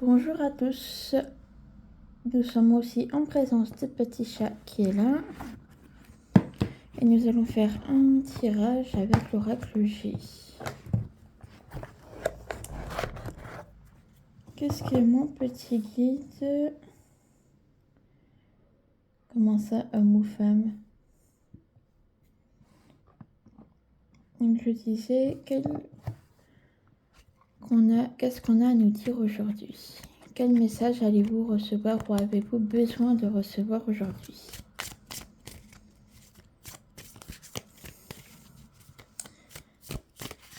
Bonjour à tous, nous sommes aussi en présence de Petit Chat qui est là et nous allons faire un tirage avec l'oracle G. Qu'est-ce que mon petit guide? Comment ça, homme ou femme? Donc je disais, qu'est-ce qu'on a à nous dire aujourd'hui? Quel message allez-vous recevoir ou avez-vous besoin de recevoir aujourd'hui?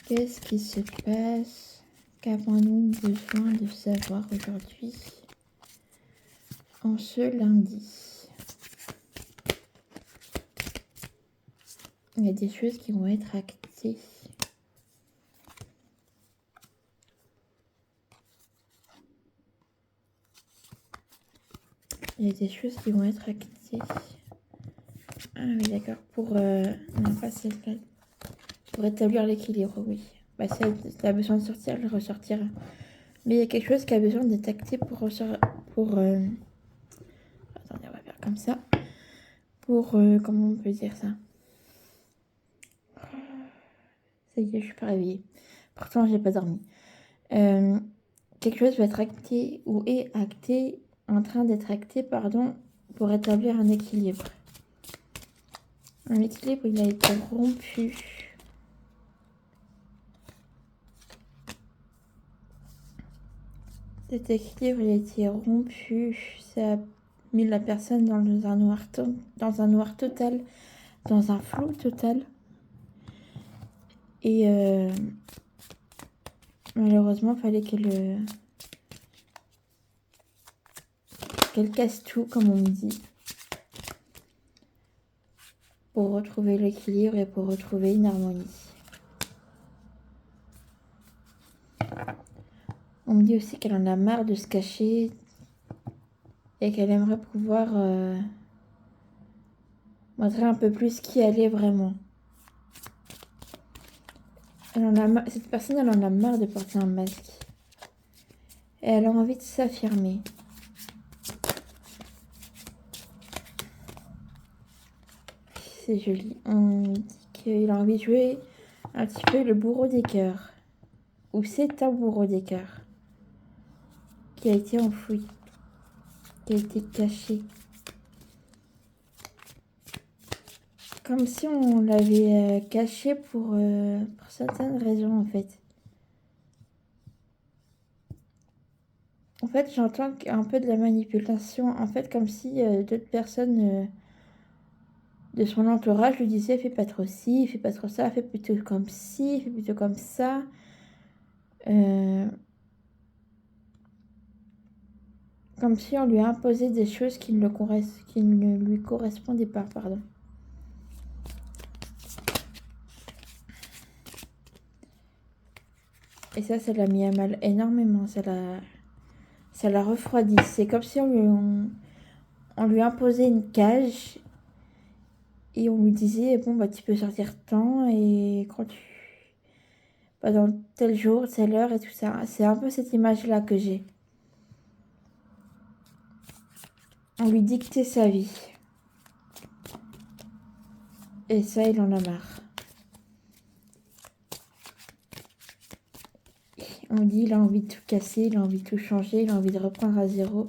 Qu'est-ce qui se passe? Qu'avons-nous besoin de savoir aujourd'hui en ce lundi? Il y a des choses qui vont être actées. Il y a des choses qui vont être actées. Ah oui, d'accord. Non, pas celle-là. Pour établir l'équilibre, oui. Bah, si elle a besoin de sortir, elle ressortira. Mais il y a quelque chose qui a besoin d'être acté pour ressortir. Attendez, on va faire comme ça. Comment on peut dire ça? Ça y est, je suis pas réveillée. Pourtant, j'ai pas dormi. Quelque chose va être acté ou est acté, en train d'être acté, pardon, pour établir un équilibre. Un équilibre, il a été rompu. Cet équilibre, il a été rompu. Ça a mis la personne dans un noir total, dans un flou total. Et malheureusement, il fallait qu'elle casse tout, comme on me dit, pour retrouver l'équilibre et pour retrouver une harmonie. On me dit aussi qu'elle en a marre de se cacher et qu'elle aimerait pouvoir montrer un peu plus qui elle est vraiment. Cette personne, elle en a marre de porter un masque. Et elle a envie de s'affirmer. C'est joli. On dit qu'il a envie de jouer un petit peu le bourreau des cœurs. Ou c'est un bourreau des cœurs. Qui a été enfoui. Qui a été caché. Comme si on l'avait caché pour certaines raisons, en fait. En fait, j'entends un peu de la manipulation. En fait, comme si d'autres personnes de son entourage lui disaient « fais pas trop ci, fais pas trop ça, fais plutôt comme ci, fais plutôt comme ça ». Comme si on lui imposait des choses qui ne lui correspondaient pas, pardon. Et ça l'a mis à mal énormément, ça l'a refroidi. C'est comme si on lui imposait une cage et on lui disait bon bah tu peux sortir tant et quand tu dans tel jour, telle heure et tout ça. C'est un peu cette image là que j'ai. On lui dictait sa vie. Et ça, il en a marre. On dit il a envie de tout casser, il a envie de tout changer, il a envie de reprendre à zéro.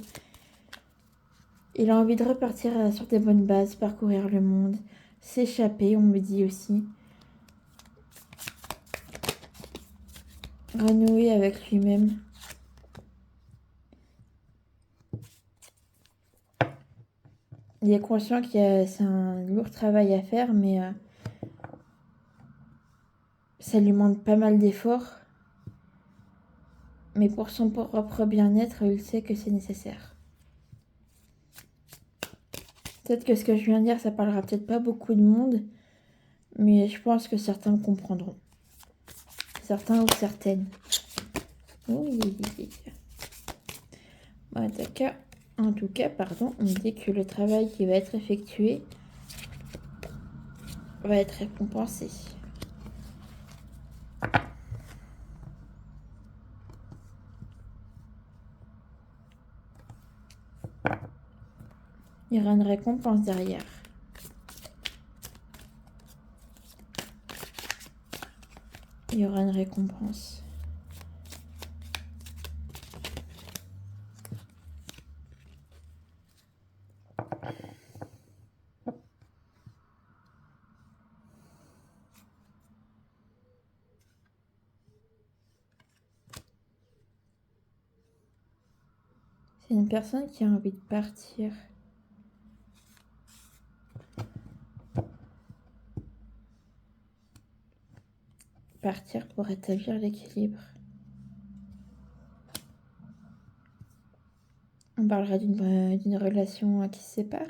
Il a envie de repartir sur des bonnes bases, parcourir le monde, s'échapper, on me dit aussi. Renouer avec lui-même. Il est conscient que c'est un lourd travail à faire, mais ça lui demande pas mal d'efforts. Mais pour son propre bien-être, il sait que c'est nécessaire. Peut-être que ce que je viens de dire, ça parlera peut-être pas beaucoup de monde, mais je pense que certains comprendront. Certains ou certaines. Oui. Bon, en tout cas, pardon, on me dit que le travail qui va être effectué va être récompensé. Il y aura une récompense derrière. Il y aura une récompense. C'est une personne qui a envie de partir. Partir pour rétablir l'équilibre. On parlera d'une relation qui se sépare.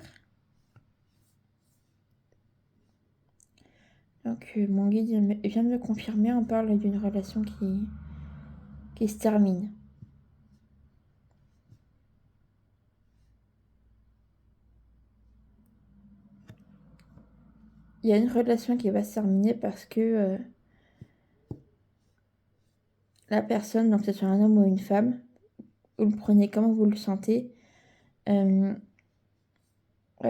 Donc mon guide vient de me confirmer, on parle d'une relation qui se termine. Il y a une relation qui va se terminer parce que la personne, donc que ce soit un homme ou une femme, vous le prenez comme vous le sentez, va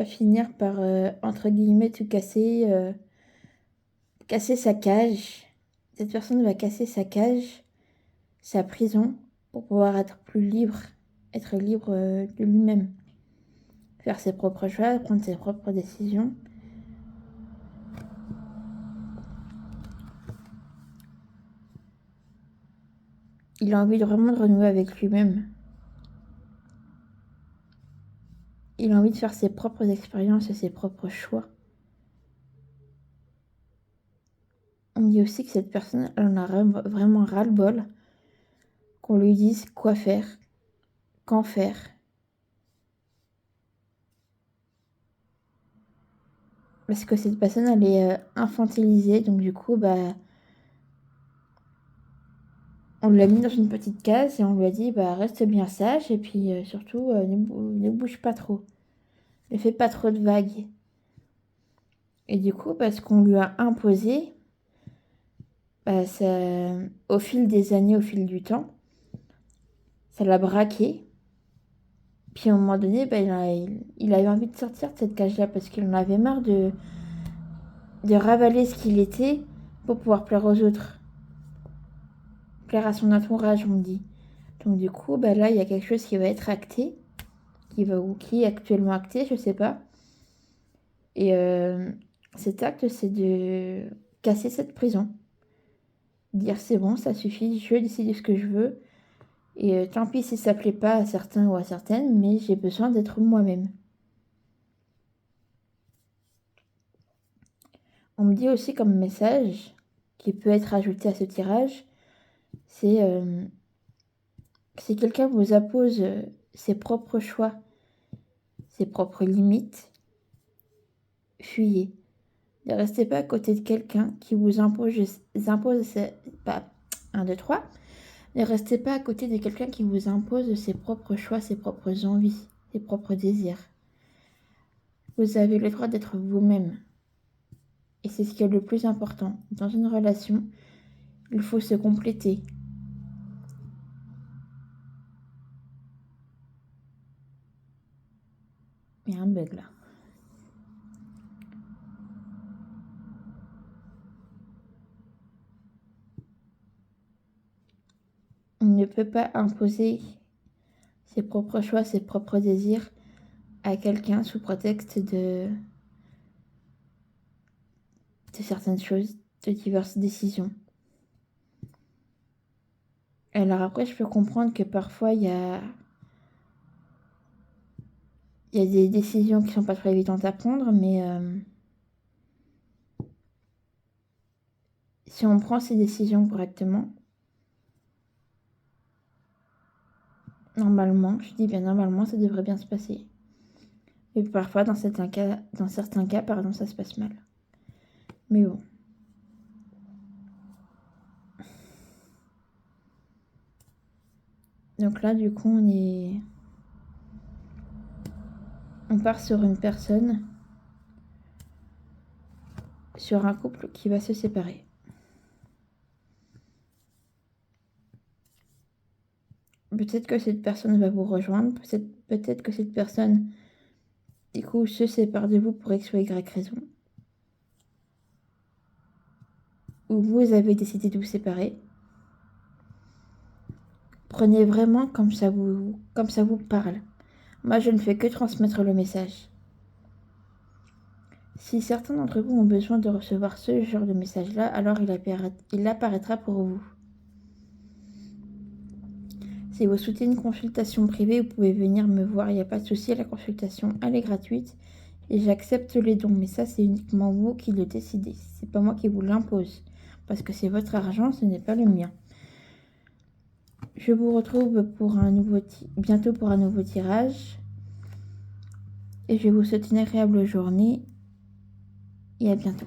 finir par, entre guillemets, tout casser, casser sa cage. Cette personne va casser sa cage, sa prison, pour pouvoir être plus libre, être libre de lui-même. Faire ses propres choix, prendre ses propres décisions. Il a envie vraiment de renouer avec lui-même. Il a envie de faire ses propres expériences et ses propres choix. On dit aussi que cette personne, elle en a vraiment ras-le-bol qu'on lui dise quoi faire, quand faire. Parce que cette personne, elle est infantilisée, donc du coup, on l'a mis dans une petite case et on lui a dit, reste bien sage et puis surtout, ne bouge pas trop. Ne fais pas trop de vagues. Et du coup, parce qu'on lui a imposé, au fil des années, au fil du temps, ça l'a braqué. Puis à un moment donné, il a eu envie de sortir de cette cage-là parce qu'il en avait marre de ravaler ce qu'il était pour pouvoir plaire aux autres. Plaire à son entourage, on me dit. Donc du coup, là, il y a quelque chose qui va être acté, qui est actuellement acté, je sais pas. Et cet acte, c'est de casser cette prison. Dire c'est bon, ça suffit, je décide de ce que je veux. Et tant pis si ça plaît pas à certains ou à certaines, mais j'ai besoin d'être moi-même. On me dit aussi comme message, qui peut être ajouté à ce tirage, c'est si quelqu'un vous impose ses propres choix, ses propres limites, fuyez. Ne restez pas à côté de quelqu'un qui vous impose pas 1, 2, 3. Ne restez pas à côté de quelqu'un qui vous impose ses propres choix, ses propres envies, ses propres désirs. Vous avez le droit d'être vous-même. Et c'est ce qui est le plus important. Dans une relation, il faut se compléter. Il y a un bug là. On ne peut pas imposer ses propres choix, ses propres désirs à quelqu'un sous prétexte de certaines choses, de diverses décisions. Alors après, je peux comprendre que parfois, il y a des décisions qui sont pas très évidentes à prendre, mais si on prend ces décisions correctement, normalement, je dis bien normalement, ça devrait bien se passer. Et parfois, dans certains cas, ça se passe mal. Mais bon. Donc là, du coup, on part sur une personne, sur un couple qui va se séparer. Peut-être que cette personne va vous rejoindre, peut-être que cette personne Du coup, se séparent de vous pour X ou Y raison. Ou vous avez décidé de vous séparer. Prenez vraiment comme ça vous parle. Moi, je ne fais que transmettre le message. Si certains d'entre vous ont besoin de recevoir ce genre de message-là, alors il apparaîtra pour vous. Si vous souhaitez une consultation privée, vous pouvez venir me voir, il n'y a pas de souci, la consultation, elle est gratuite. Et j'accepte les dons, mais ça, c'est uniquement vous qui le décidez. C'est pas moi qui vous l'impose. Parce que c'est votre argent, ce n'est pas le mien. Je vous retrouve bientôt pour un nouveau tirage. Et je vous souhaite une agréable journée. Et à bientôt.